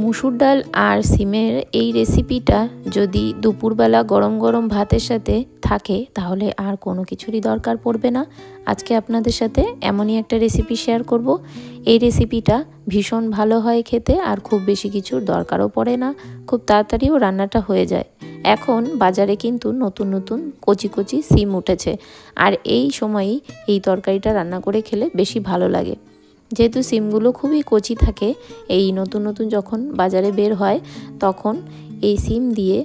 মুসুর ডাল আর সিমের এই রেসিপিটা যদি দুপুরবেলা গরম গরম ভাতের সাথে থাকে তাহলে আর কোনো কিছুরই দরকার পড়বে না। আজকে আপনাদের সাথে এমনই একটা রেসিপি শেয়ার করব। এই রেসিপিটা ভীষণ ভালো হয় খেতে, আর খুব বেশি কিছুর দরকারও পড়ে না, খুব তাড়াতাড়িও রান্নাটা হয়ে যায়। এখন বাজারে কিন্তু নতুন নতুন কচি কচি সিম উঠেছে, আর এই সময়ই এই তরকারিটা রান্না করে খেলে বেশি ভালো লাগে। যেহেতু সিমগুলো খুবই কচি থাকে, এই নতুন নতুন যখন বাজারে বের হয় তখন এই সিম দিয়ে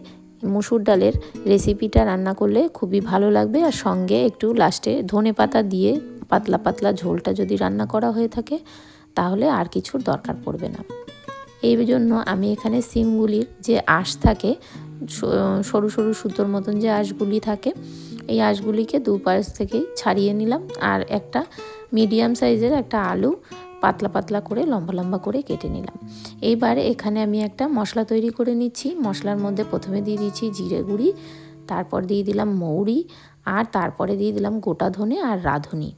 মুসুর ডালের রেসিপিটা রান্না করলে খুবই ভালো লাগবে। আর সঙ্গে একটু লাস্টে ধনেপাতা দিয়ে পাতলা পাতলা ঝোলটা যদি রান্না করা হয়ে থাকে তাহলে আর কিছুর দরকার পড়বে না। এই জন্য আমি এখানে সিমগুলির যে আঁশ থাকে, সরু সরু সুতোর মতন যে আঁশগুলি থাকে, এই আঁশগুলিকে দুপাশ থেকেই ছাড়িয়ে নিলাম। আর একটা মিডিয়াম সাইজের একটা আলু পাতলা পাতলা করে লম্বা লম্বা করে কেটে নিলাম। এইবার এখানে আমি একটা মশলা তৈরি করে নিচ্ছি। মশলার মধ্যে প্রথমে দিয়ে দিচ্ছি জিরে গুঁড়ি, তারপর দিয়ে দিলাম মৌরি, আর তারপরে দিয়ে দিলাম গোটা ধনে আর রাঁধুনি।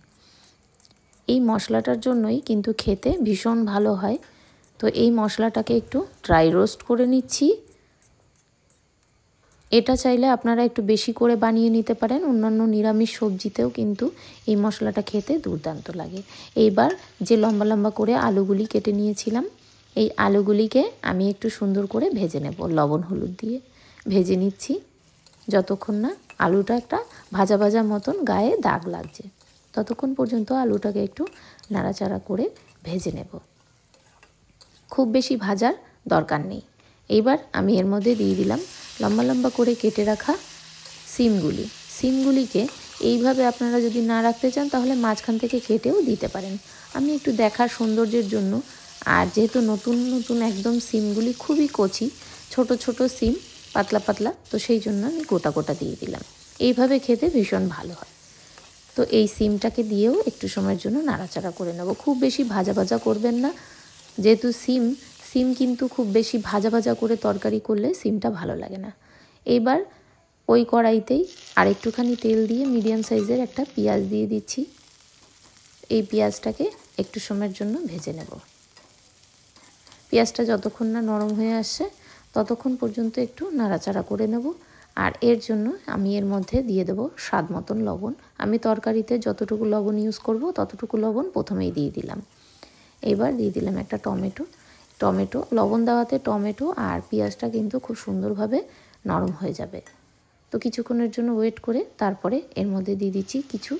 এই মশলাটার জন্যই কিন্তু খেতে ভীষণ ভালো হয়। তো এই মশলাটাকে একটু ড্রাই রোস্ট করে নিচ্ছি। এটা চাইলে আপনারা একটু বেশি করে বানিয়ে নিতে পারেন, অন্যান্য নিরামিষ সবজিতেও কিন্তু এই মশলাটা খেতে দুর্দান্ত লাগে। এইবার যে লম্বা লম্বা করে আলুগুলি কেটে নিয়েছিলাম, এই আলুগুলিকে আমি একটু সুন্দর করে ভেজে নেব। লবণ হলুদ দিয়ে ভেজে নিচ্ছি যতক্ষণ না আলুটা একটা ভাজা ভাজা মতন গায়ে দাগ লাগছে, ততক্ষণ পর্যন্ত আলুটাকে একটু নাড়াচাড়া করে ভেজে নেব। খুব বেশি ভাজার দরকার নেই। এইবার আমি এর মধ্যে দিয়ে দিলাম লম্বা লম্বা করে কেটে রাখা সিমগুলিকে এইভাবে আপনারা যদি না রাখতে চান তাহলে মাঝখান থেকে কেটেও দিতে পারেন। আমি একটু দেখার সৌন্দর্যের জন্য, আর যেহেতু নতুন নতুন একদম সিমগুলি খুবই কচি, ছোট ছোট সিম পাতলা পাতলা, তো সেই জন্য আমি গোটা গোটা দিয়ে দিলাম। এইভাবে খেতে ভীষণ ভালো হয়। তো এই সিমটাকে দিয়েও একটু সময়ের জন্য নাড়াচাড়া করে নেব। খুব বেশি ভাজা ভাজা করবেন না, যেহেতু সিম কিন্তু খুব বেশি ভাজা ভাজা করে তরকারি করলে সিমটা ভালো লাগে না। এইবার ওই কড়াইতেই আর একটুখানি তেল দিয়ে মিডিয়াম সাইজের একটা পেঁয়াজ দিয়ে দিচ্ছি। এই পেঁয়াজটাকে একটু সময়ের জন্য ভেজে নেব। পেঁয়াজটা যতক্ষণ না নরম হয়ে আসছে ততক্ষণ পর্যন্ত একটু নাড়াচাড়া করে নেব। আর এর জন্য আমি এর মধ্যে দিয়ে দেব স্বাদ মতন লবণ। আমি তরকারিতে যতটুকু লবণ ইউজ করব ততটুকু লবণ প্রথমেই দিয়ে দিলাম। এবার দিয়ে দিলাম একটা টমেটো। লবণ দেওয়াতে টমেটো আর পেঁয়াজটা কিন্তু খুব সুন্দরভাবে নরম হয়ে যাবে। তো কিছুক্ষণের জন্য ওয়েট করে তারপরে এর মধ্যে দিয়ে দিচ্ছি কিছু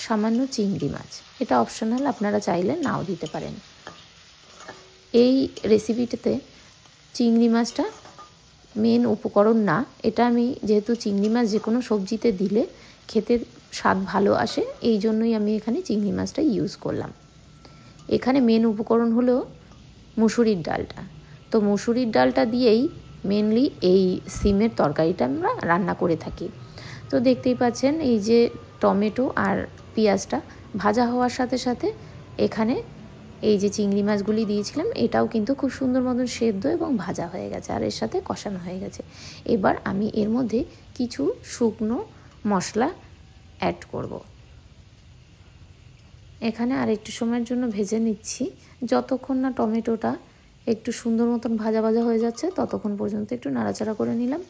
সামান্য চিংড়ি মাছ। এটা অপশনাল, আপনারা চাইলে নাও দিতে পারেন। এই রেসিপিটাতে চিংড়ি মাছটা মেন উপকরণ না, এটা আমি যেহেতু চিংড়ি মাছ যে কোনো সবজিতে দিলে খেতে স্বাদ ভালো আসে, এই জন্যই আমি এখানে চিংড়ি মাছটা ইউজ করলাম। এখানে মেন উপকরণ হলো মুসুরির ডালটা। তো মুসুরির ডালটা দিয়েই মেনলি এই সিমের তরকারিটা আমরা রান্না করে থাকি। তো দেখতেই পাচ্ছেন এই যে টমেটো আর পেঁয়াজটা ভাজা হওয়ার সাথে সাথে এখানে এই যে চিংড়ি মাছগুলি দিয়েছিলাম এটাও কিন্তু খুব সুন্দর মতন সেদ্ধ এবং ভাজা হয়ে গেছে, আর এর সাথে কষানো হয়ে গেছে। এবার আমি এর মধ্যে কিছু শুকনো মশলা অ্যাড করব। এখানে আর একটু সময়ের জন্য ভেজে নিচ্ছি, যতক্ষণ না টমেটোটা একটু সুন্দর মতন ভাজা ভাজা হয়ে যাচ্ছে ততক্ষণ পর্যন্ত একটু নাড়াচাড়া করে নিলাম।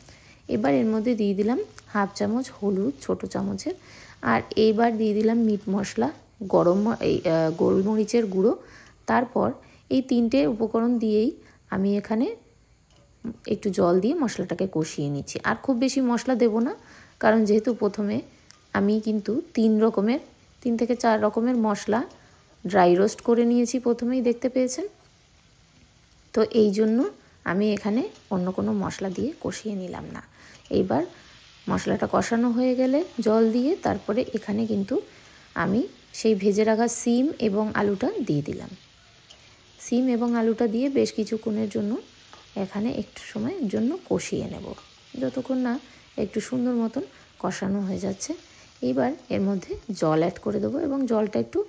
এবার এর মধ্যে দিয়ে দিলাম হাফ চামচ হলুদ ছোট চামচের, আর এইবার দিয়ে দিলাম মিট মশলা, গোলমরিচের গুঁড়ো। তারপর এই তিনটে উপকরণ দিয়েই আমি এখানে একটু জল দিয়ে মশলাটাকে কষিয়ে নিচ্ছি। আর খুব বেশি মশলা দেব না, কারণ যেহেতু প্রথমে আমি কিন্তু 3 থেকে 4 রকমের মশলা ড্রাই রোস্ট করে নিয়েছি, প্রথমেই দেখতে পেয়েছেন। তো এই জন্য আমি এখানে অন্য কোনো মশলা দিয়ে কষিয়ে নিলাম না। এইবার মশলাটা কষানো হয়ে গেলে জল দিয়ে তারপরে এখানে কিন্তু আমি সেই ভেজে রাখা সিম এবং আলুটা দিয়ে দিলাম। সিম এবং আলুটা দিয়ে বেশ কিছুক্ষণের জন্য এখানে একটু সময়ের জন্য কষিয়ে নেব, যতক্ষণ না একটু সুন্দর মতন কষানো হয়ে যাচ্ছে। এবার এর মধ্যে জল অ্যাড করে দেবো, এবং জলটা একটু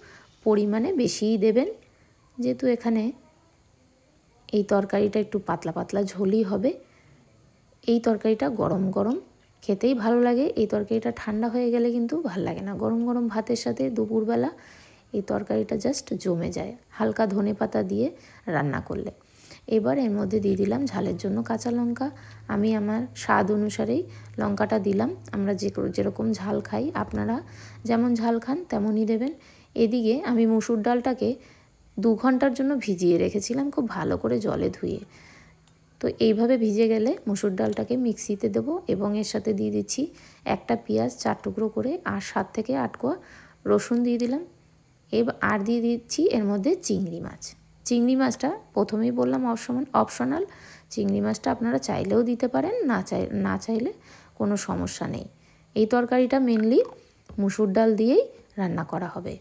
পরিমাণে বেশিই দেবেন, যেহেতু এখানে এই তরকারিটা একটু পাতলা পাতলা ঝোলই হবে। এই তরকারিটা গরম গরম খেতেই ভালো লাগে। এই তরকারিটা ঠান্ডা হয়ে গেলে কিন্তু ভালো লাগে না। গরম গরম ভাতের সাথে দুপুরবেলা এই তরকারিটা জাস্ট জমে যায়, হালকা ধনেপাতা দিয়ে রান্না করলে। এবার এর মধ্যে দিয়ে দিলাম ঝালের জন্য কাঁচা লঙ্কা। আমি আমার স্বাদ অনুসারেই লঙ্কাটা দিলাম। আমরা যেরকম ঝাল খাই আপনারা যেমন ঝাল খান তেমনই দেবেন। এদিকে আমি মুসুর ডালটাকে 2 ঘন্টার জন্য ভিজিয়ে রেখেছিলাম খুব ভালো করে জলে ধুয়ে। তো এইভাবে ভিজে গেলে মুসুর ডালটাকে মিক্সিতে দেবো এবং এর সাথে দিয়ে দিচ্ছি একটা পেঁয়াজ 4 টুকরো করে আর 7 থেকে 8 কোয়া রসুন দিয়ে দিলাম। আর দিয়ে দিচ্ছি এর মধ্যে চিংড়ি মাছ। চিংড়ি মাছটা প্রথমেই বললাম অপশনাল। চিংড়ি মাছটা আপনারা চাইলেও দিতে পারেন, না চাইলে কোনো সমস্যা নেই। এই তরকারিটা মেনলি মুসুর ডাল দিয়েই রান্না করা হবে।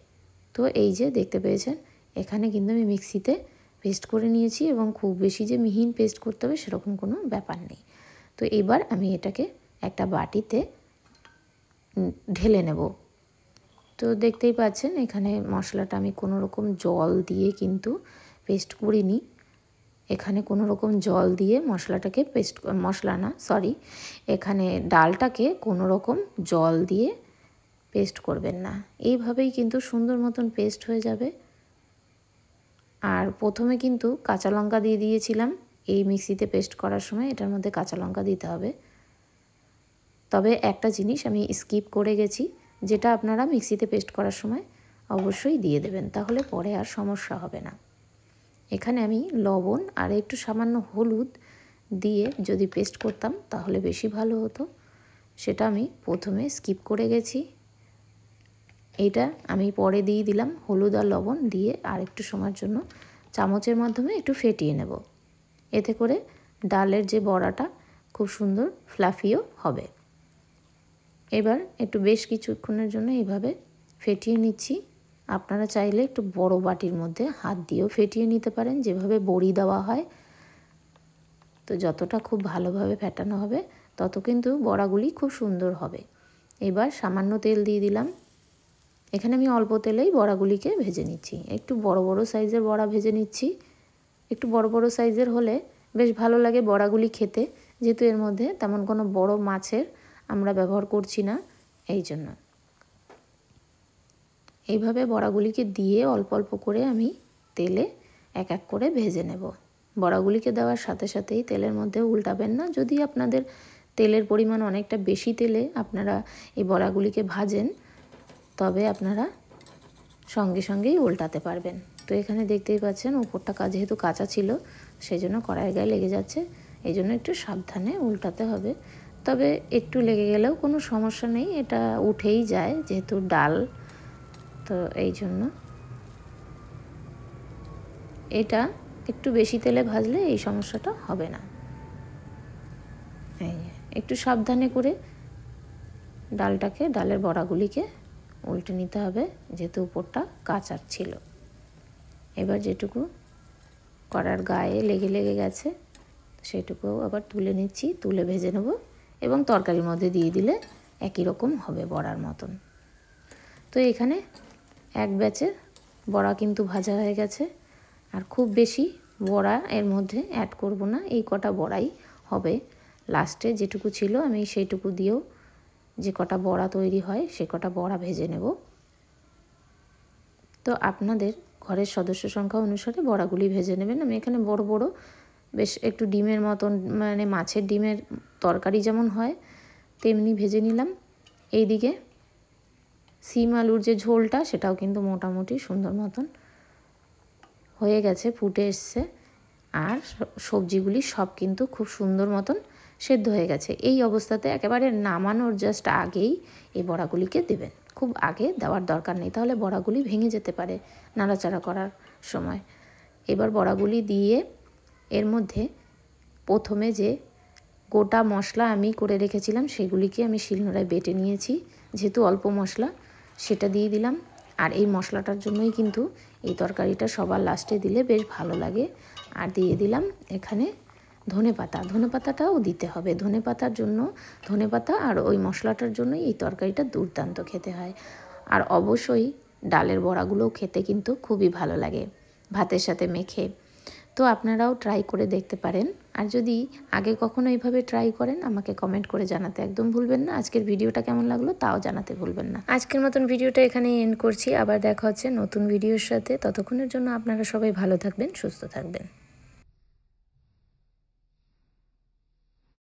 তো এই যে দেখতে পেয়েছেন এখানে কিন্তু আমি মিক্সিতে পেস্ট করে নিয়েছি এবং খুব বেশি যে মিহিন পেস্ট করতে হবে সেরকম কোনো ব্যাপার নেই। তো এবার আমি এটাকে একটা বাটিতে ঢেলে নেব। তো দেখতেই পাচ্ছেন এখানে মশলাটা আমি কোনো রকম জল দিয়ে কিন্তু পেস্ট করিনি। এখানে কোনো রকম জল দিয়ে মশলাটাকে এখানে ডালটাকে কোনো রকম জল দিয়ে পেস্ট করবেন না। এইভাবেই কিন্তু সুন্দর মতন পেস্ট হয়ে যাবে। আর প্রথমে কিন্তু কাঁচা লঙ্কা দিয়ে দিয়েছিলাম এই মিক্সিতে পেস্ট করার সময়, এটার মধ্যে কাঁচা লঙ্কা দিতে হবে। তবে একটা জিনিস আমি স্কিপ করে গেছি, যেটা আপনারা মিক্সিতে পেস্ট করার সময় অবশ্যই দিয়ে দেবেন, তাহলে পরে আর সমস্যা হবে না। এখানে আমি লবণ আর একটু সামান্য হলুদ দিয়ে যদি পেস্ট করতাম তাহলে বেশি ভালো হতো, সেটা আমি প্রথমে স্কিপ করে গেছি। এইটা আমি পরে দিয়ে দিলাম হলুদ আর লবণ দিয়ে আর একটু সময়ের জন্য চামচের মাধ্যমে একটু ফেটিয়ে নেব। এতে করে ডালের যে বড়াটা খুব সুন্দর ফ্লাফিও হবে। এবার একটু বেশ কিছুক্ষণের জন্য এইভাবে ফেটিয়ে নিচ্ছি। আপনারা চাইলে একটু বড় বাটির মধ্যে হাত দিয়েও ফেটিয়ে নিতে পারেন, যেভাবে বড়ি দেওয়া হয়। তো যতটা খুব ভালোভাবে ফেটানো হবে তত কিন্তু বড়াগুলি খুব সুন্দর হবে। এবার সামান্য তেল দিয়ে দিলাম। এখানে আমি অল্প তেলেই বড়াগুলিকে ভেজে নিচ্ছি। একটু বড় বড় সাইজের বড়া ভেজে নিচ্ছি। একটু বড় বড় সাইজের হলে বেশ ভালো লাগে বড়াগুলি খেতে, যেহেতু এর মধ্যে তেমন কোনো বড় মাছের আমরা ব্যবহার করছি না, এই জন্য। এইভাবে বড়াগুলিকে দিয়ে অল্প অল্প করে আমি তেলে এক এক করে ভেজে নেব। বড়াগুলিকে দেওয়ার সাথে সাথেই তেলের মধ্যে উল্টাবেন না। যদি আপনাদের তেলের পরিমাণ অনেকটা বেশি তেলে আপনারা এই বড়াগুলিকে ভাজেন, তবে আপনারা সঙ্গে সঙ্গেই উল্টাতে পারবেন। তো এখানে দেখতেই পাচ্ছেন উপরটা যেহেতু কাঁচা ছিল সেই জন্য কড়াইয়ের গায়ে লেগে যাচ্ছে, এই জন্য একটু সাবধানে উল্টাতে হবে। তবে একটু লেগে গেলেও কোনো সমস্যা নেই, এটা উঠেই যায় যেহেতু ডাল, তো এই জন্য এটা একটু বেশি তেলে ভাজলে এই সমস্যাটা হবে না। এই একটু সাবধানে করে ডালের বড়াগুলিকে উল্টে নিতে হবে, যেহেতু উপরটা কাঁচা ছিল। এবার যেটুকু কড়ার গায়ে লেগে গেছে সেটুকু আবার তুলে নিচ্ছি, তুলে ভেজে নেব এবং তরকারির মধ্যে দিয়ে দিলে একই রকম হবে বড়ার মতন। তো এখানে এক ব্যাচের বড়া কিন্তু ভাজা হয়ে গেছে, আর খুব বেশি বড়া এর মধ্যে অ্যাড করব না, এই কটা বড়াই হবে। লাস্টে যেটুকু ছিল আমি সেইটুকু দিয়েও যে কটা বড়া তৈরি হয় সে কটা বড়া ভেজে নেব। তো আপনাদের ঘরের সদস্য সংখ্যা অনুসারে বড়াগুলি ভেজে নেবেন। আমি এখানে বড় বড় বেশ একটু ডিমের মতন, মানে মাছের ডিমের তরকারি যেমন হয় তেমনি ভেজে নিলাম। এইদিকে সিম আলুর যে ঝোলটা সেটাও কিন্তু মোটামুটি সুন্দর মতন হয়ে গেছে, ফুটে এসছে, আর সবজিগুলি সব কিন্তু খুব সুন্দর মতন সেদ্ধ হয়ে গেছে। এই অবস্থাতে একেবারে নামানোর জাস্ট আগেই এই বড়াগুলিকে দেবেন, খুব আগে দেওয়ার দরকার নেই, তাহলে বড়াগুলি ভেঙে যেতে পারে নাড়াচাড়া করার সময়। এবার বড়াগুলি দিয়ে এর মধ্যে প্রথমে যে গোটা মশলা আমি করে রেখেছিলাম সেগুলিকে আমি শিলনোড়ায় বেটে নিয়েছি, যেহেতু অল্প মশলা সেটা দিয়ে দিলাম। আর এই মশলাটার জন্যই কিন্তু এই তরকারিটা সবার লাস্টে দিলে বেশ ভালো লাগে। আর দিয়ে দিলাম এখানে ধনেপাতাটাও দিতে হবে। ধনেপাতা আর ওই মশলাটার জন্যই এই তরকারিটা দুর্দান্ত খেতে হয়। আর অবশ্যই ডালের বড়াগুলোও খেতে কিন্তু খুবই ভালো লাগে ভাতের সাথে মেখে। তো আপনারাও ট্রাই করে দেখতে পারেন, আর যদি আগে কখনো এইভাবে ট্রাই করেন আমাকে কমেন্ট করে জানাতে একদম ভুলবেন না। আজকের ভিডিওটা কেমন লাগলো তাও জানাতে ভুলবেন না। আজকের মতন ভিডিওটা এখানেই এন্ড করছি, আবার দেখা হচ্ছে নতুন ভিডিওর সাথে। ততক্ষণের জন্য আপনারা সবাই ভালো থাকবেন, সুস্থ থাকবেন।